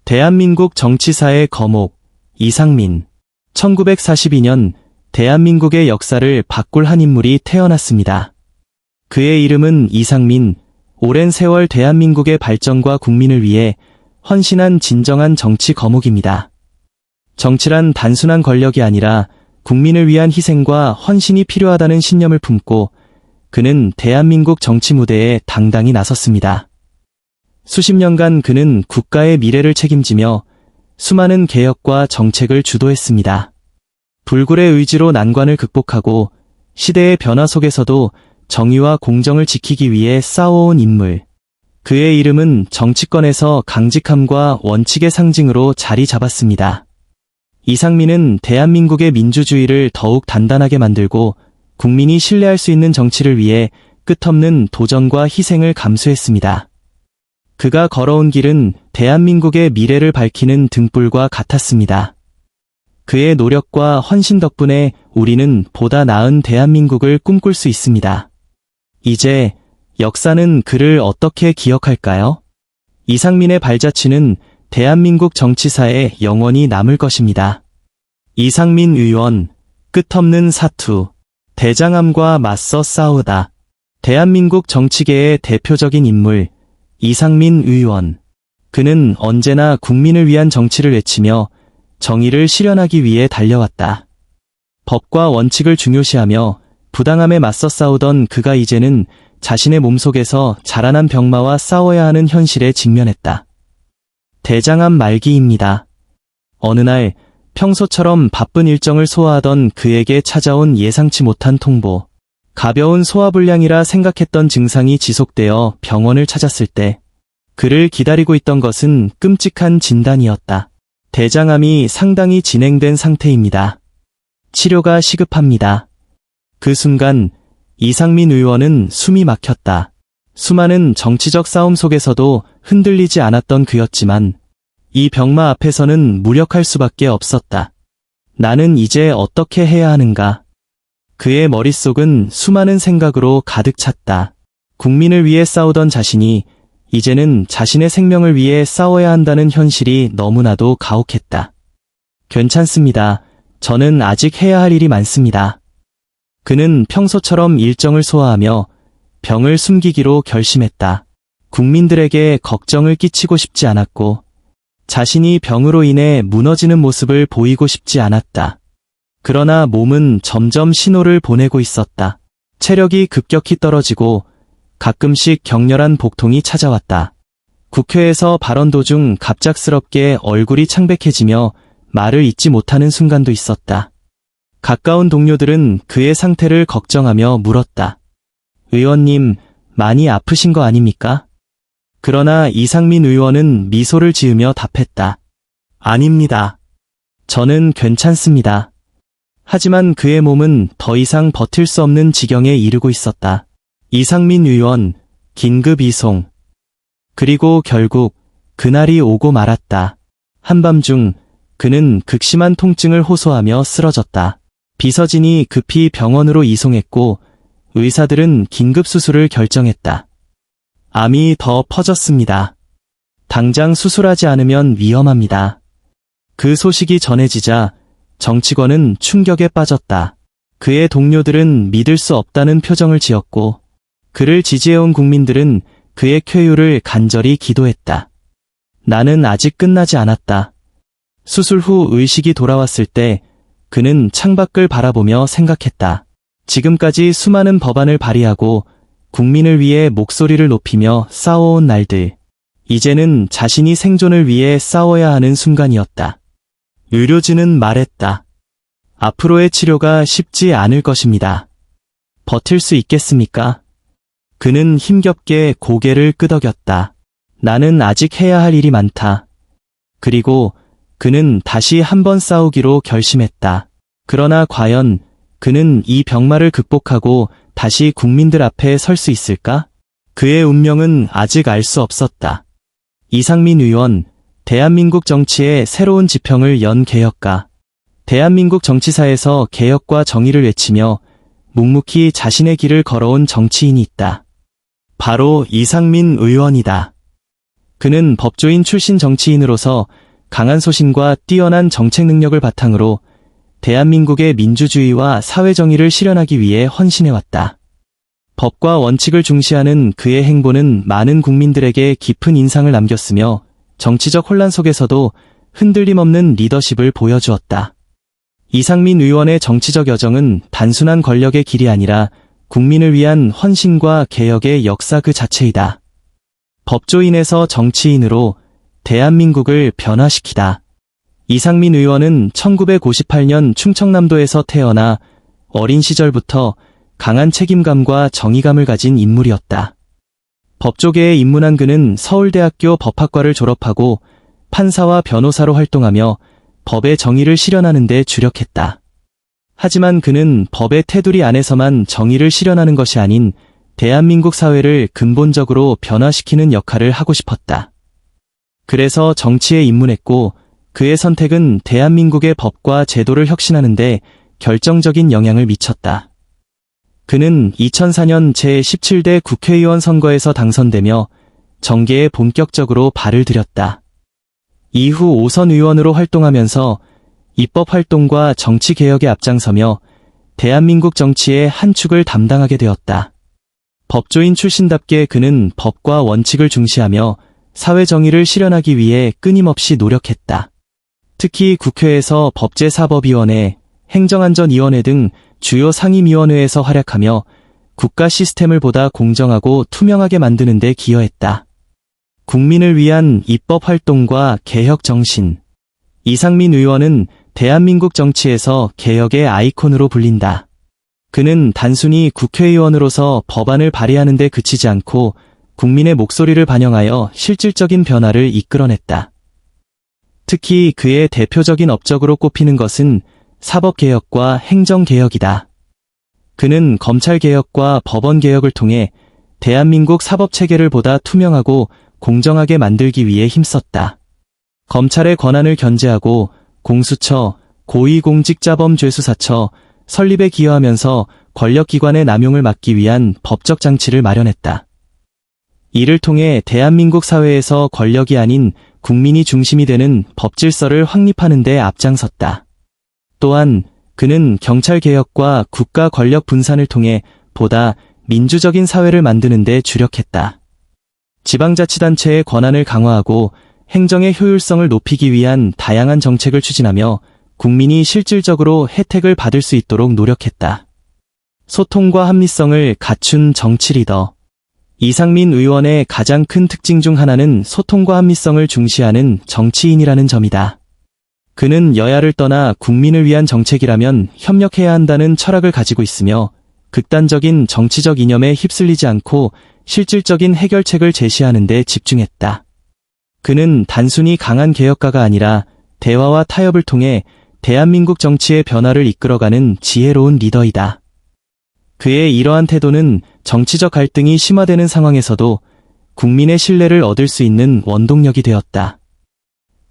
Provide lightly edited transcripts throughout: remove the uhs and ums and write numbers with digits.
대한민국 정치사의 거목, 이상민. 1942년 대한민국의 역사를 바꿀 한 인물이 태어났습니다. 그의 이름은 이상민. 오랜 세월 대한민국의 발전과 국민을 위해 헌신한 진정한 정치 거목입니다. 정치란 단순한 권력이 아니라 국민을 위한 희생과 헌신이 필요하다는 신념을 품고 그는 대한민국 정치 무대에 당당히 나섰습니다. 수십 년간 그는 국가의 미래를 책임지며 수많은 개혁과 정책을 주도했습니다. 불굴의 의지로 난관을 극복하고 시대의 변화 속에서도 정의와 공정을 지키기 위해 싸워온 인물. 그의 이름은 정치권에서 강직함과 원칙의 상징으로 자리 잡았습니다. 이상민은 대한민국의 민주주의를 더욱 단단하게 만들고 국민이 신뢰할 수 있는 정치를 위해 끝없는 도전과 희생을 감수했습니다. 그가 걸어온 길은 대한민국의 미래를 밝히는 등불과 같았습니다. 그의 노력과 헌신 덕분에 우리는 보다 나은 대한민국을 꿈꿀 수 있습니다. 이제 역사는 그를 어떻게 기억할까요? 이상민의 발자취는 대한민국 정치사에 영원히 남을 것입니다. 이상민 의원, 끝없는 사투, 대장암과 맞서 싸우다. 대한민국 정치계의 대표적인 인물, 이상민 의원. 그는 언제나 국민을 위한 정치를 외치며 정의를 실현하기 위해 달려왔다. 법과 원칙을 중요시하며 부당함에 맞서 싸우던 그가 이제는 자신의 몸속에서 자라난 병마와 싸워야 하는 현실에 직면했다. 대장암 말기입니다. 어느 날 평소처럼 바쁜 일정을 소화하던 그에게 찾아온 예상치 못한 통보. 가벼운 소화불량이라 생각했던 증상이 지속되어 병원을 찾았을 때 그를 기다리고 있던 것은 끔찍한 진단이었다. 대장암이 상당히 진행된 상태입니다. 치료가 시급합니다. 그 순간 이상민 의원은 숨이 막혔다. 수많은 정치적 싸움 속에서도 흔들리지 않았던 그였지만 이 병마 앞에서는 무력할 수밖에 없었다. 나는 이제 어떻게 해야 하는가? 그의 머릿속은 수많은 생각으로 가득 찼다. 국민을 위해 싸우던 자신이 이제는 자신의 생명을 위해 싸워야 한다는 현실이 너무나도 가혹했다. 괜찮습니다. 저는 아직 해야 할 일이 많습니다. 그는 평소처럼 일정을 소화하며 병을 숨기기로 결심했다. 국민들에게 걱정을 끼치고 싶지 않았고 자신이 병으로 인해 무너지는 모습을 보이고 싶지 않았다. 그러나 몸은 점점 신호를 보내고 있었다. 체력이 급격히 떨어지고 가끔씩 격렬한 복통이 찾아왔다. 국회에서 발언 도중 갑작스럽게 얼굴이 창백해지며 말을 잇지 못하는 순간도 있었다. 가까운 동료들은 그의 상태를 걱정하며 물었다. 의원님, 많이 아프신 거 아닙니까? 그러나 이상민 의원은 미소를 지으며 답했다. 아닙니다. 저는 괜찮습니다. 하지만 그의 몸은 더 이상 버틸 수 없는 지경에 이르고 있었다. 이상민 의원, 긴급 이송. 그리고 결국 그날이 오고 말았다. 한밤중 그는 극심한 통증을 호소하며 쓰러졌다. 비서진이 급히 병원으로 이송했고 의사들은 긴급 수술을 결정했다. 암이 더 퍼졌습니다. 당장 수술하지 않으면 위험합니다. 그 소식이 전해지자 정치권은 충격에 빠졌다. 그의 동료들은 믿을 수 없다는 표정을 지었고 그를 지지해온 국민들은 그의 쾌유를 간절히 기도했다. 나는 아직 끝나지 않았다. 수술 후 의식이 돌아왔을 때 그는 창밖을 바라보며 생각했다. 지금까지 수많은 법안을 발의하고 국민을 위해 목소리를 높이며 싸워온 날들. 이제는 자신이 생존을 위해 싸워야 하는 순간이었다. 의료진은 말했다. 앞으로의 치료가 쉽지 않을 것입니다. 버틸 수 있겠습니까? 그는 힘겹게 고개를 끄덕였다. 나는 아직 해야 할 일이 많다. 그리고 그는 다시 한번 싸우기로 결심했다. 그러나 과연 그는 이 병마를 극복하고 다시 국민들 앞에 설 수 있을까? 그의 운명은 아직 알 수 없었다. 이상민 의원, 대한민국 정치의 새로운 지평을 연 개혁가. 대한민국 정치사에서 개혁과 정의를 외치며 묵묵히 자신의 길을 걸어온 정치인이 있다. 바로 이상민 의원이다. 그는 법조인 출신 정치인으로서 강한 소신과 뛰어난 정책 능력을 바탕으로 대한민국의 민주주의와 사회정의를 실현하기 위해 헌신해왔다. 법과 원칙을 중시하는 그의 행보는 많은 국민들에게 깊은 인상을 남겼으며 정치적 혼란 속에서도 흔들림 없는 리더십을 보여주었다. 이상민 의원의 정치적 여정은 단순한 권력의 길이 아니라 국민을 위한 헌신과 개혁의 역사 그 자체이다. 법조인에서 정치인으로 대한민국을 변화시키다. 이상민 의원은 1958년 충청남도에서 태어나 어린 시절부터 강한 책임감과 정의감을 가진 인물이었다. 법조계에 입문한 그는 서울대학교 법학과를 졸업하고 판사와 변호사로 활동하며 법의 정의를 실현하는 데 주력했다. 하지만 그는 법의 테두리 안에서만 정의를 실현하는 것이 아닌 대한민국 사회를 근본적으로 변화시키는 역할을 하고 싶었다. 그래서 정치에 입문했고 그의 선택은 대한민국의 법과 제도를 혁신하는 데 결정적인 영향을 미쳤다. 그는 2004년 제17대 국회의원 선거에서 당선되며 정계에 본격적으로 발을 들였다. 이후 5선 의원으로 활동하면서 입법 활동과 정치 개혁에 앞장서며 대한민국 정치의 한 축을 담당하게 되었다. 법조인 출신답게 그는 법과 원칙을 중시하며 사회 정의를 실현하기 위해 끊임없이 노력했다. 특히 국회에서 법제사법위원회, 행정안전위원회 등 주요 상임위원회에서 활약하며 국가 시스템을 보다 공정하고 투명하게 만드는 데 기여했다. 국민을 위한 입법 활동과 개혁 정신. 이상민 의원은 대한민국 정치에서 개혁의 아이콘으로 불린다. 그는 단순히 국회의원으로서 법안을 발의하는 데 그치지 않고 국민의 목소리를 반영하여 실질적인 변화를 이끌어냈다. 특히 그의 대표적인 업적으로 꼽히는 것은 사법개혁과 행정개혁이다. 그는 검찰개혁과 법원개혁을 통해 대한민국 사법체계를 보다 투명하고 공정하게 만들기 위해 힘썼다. 검찰의 권한을 견제하고 공수처, 고위공직자범죄수사처 설립에 기여하면서 권력기관의 남용을 막기 위한 법적 장치를 마련했다. 이를 통해 대한민국 사회에서 권력이 아닌 국민이 중심이 되는 법질서를 확립하는 데 앞장섰다. 또한 그는 경찰개혁과 국가 권력 분산을 통해 보다 민주적인 사회를 만드는 데 주력했다. 지방자치단체의 권한을 강화하고 행정의 효율성을 높이기 위한 다양한 정책을 추진하며 국민이 실질적으로 혜택을 받을 수 있도록 노력했다. 소통과 합리성을 갖춘 정치 리더. 이상민 의원의 가장 큰 특징 중 하나는 소통과 합리성을 중시하는 정치인이라는 점이다. 그는 여야를 떠나 국민을 위한 정책이라면 협력해야 한다는 철학을 가지고 있으며 극단적인 정치적 이념에 휩쓸리지 않고 실질적인 해결책을 제시하는 데 집중했다. 그는 단순히 강한 개혁가가 아니라 대화와 타협을 통해 대한민국 정치의 변화를 이끌어가는 지혜로운 리더이다. 그의 이러한 태도는 정치적 갈등이 심화되는 상황에서도 국민의 신뢰를 얻을 수 있는 원동력이 되었다.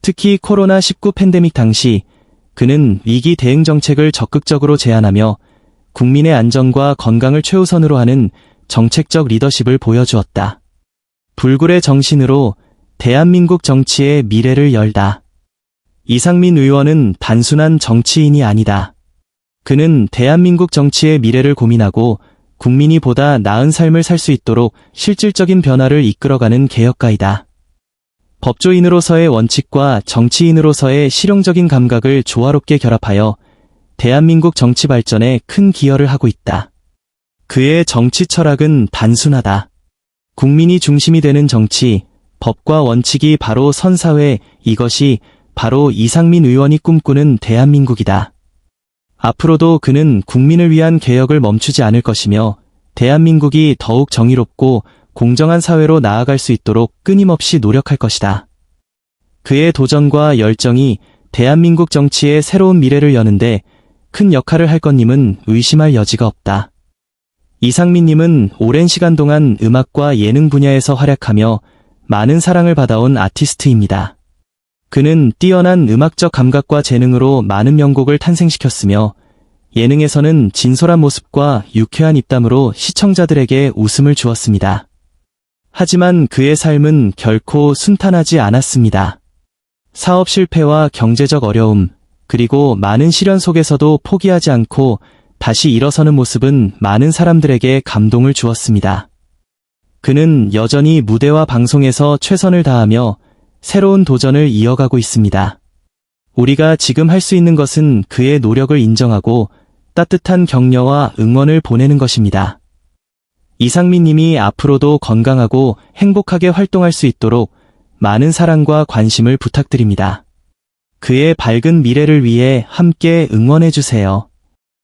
특히 코로나19 팬데믹 당시 그는 위기 대응 정책을 적극적으로 제안하며 국민의 안전과 건강을 최우선으로 하는 정책적 리더십을 보여주었다. 불굴의 정신으로 대한민국 정치의 미래를 열다. 이상민 의원은 단순한 정치인이 아니다. 그는 대한민국 정치의 미래를 고민하고 국민이 보다 나은 삶을 살 수 있도록 실질적인 변화를 이끌어가는 개혁가이다. 법조인으로서의 원칙과 정치인으로서의 실용적인 감각을 조화롭게 결합하여 대한민국 정치 발전에 큰 기여를 하고 있다. 그의 정치 철학은 단순하다. 국민이 중심이 되는 정치, 법과 원칙이 바로 선사회, 이것이 바로 이상민 의원이 꿈꾸는 대한민국이다. 앞으로도 그는 국민을 위한 개혁을 멈추지 않을 것이며 대한민국이 더욱 정의롭고 공정한 사회로 나아갈 수 있도록 끊임없이 노력할 것이다. 그의 도전과 열정이 대한민국 정치의 새로운 미래를 여는데 큰 역할을 할 것임은 의심할 여지가 없다. 이상민님은 오랜 시간 동안 음악과 예능 분야에서 활약하며 많은 사랑을 받아온 아티스트입니다. 그는 뛰어난 음악적 감각과 재능으로 많은 명곡을 탄생시켰으며 예능에서는 진솔한 모습과 유쾌한 입담으로 시청자들에게 웃음을 주었습니다. 하지만 그의 삶은 결코 순탄하지 않았습니다. 사업 실패와 경제적 어려움, 그리고 많은 시련 속에서도 포기하지 않고 다시 일어서는 모습은 많은 사람들에게 감동을 주었습니다. 그는 여전히 무대와 방송에서 최선을 다하며 새로운 도전을 이어가고 있습니다. 우리가 지금 할 수 있는 것은 그의 노력을 인정하고 따뜻한 격려와 응원을 보내는 것입니다. 이상민 님이 앞으로도 건강하고 행복하게 활동할 수 있도록 많은 사랑과 관심을 부탁드립니다. 그의 밝은 미래를 위해 함께 응원해 주세요.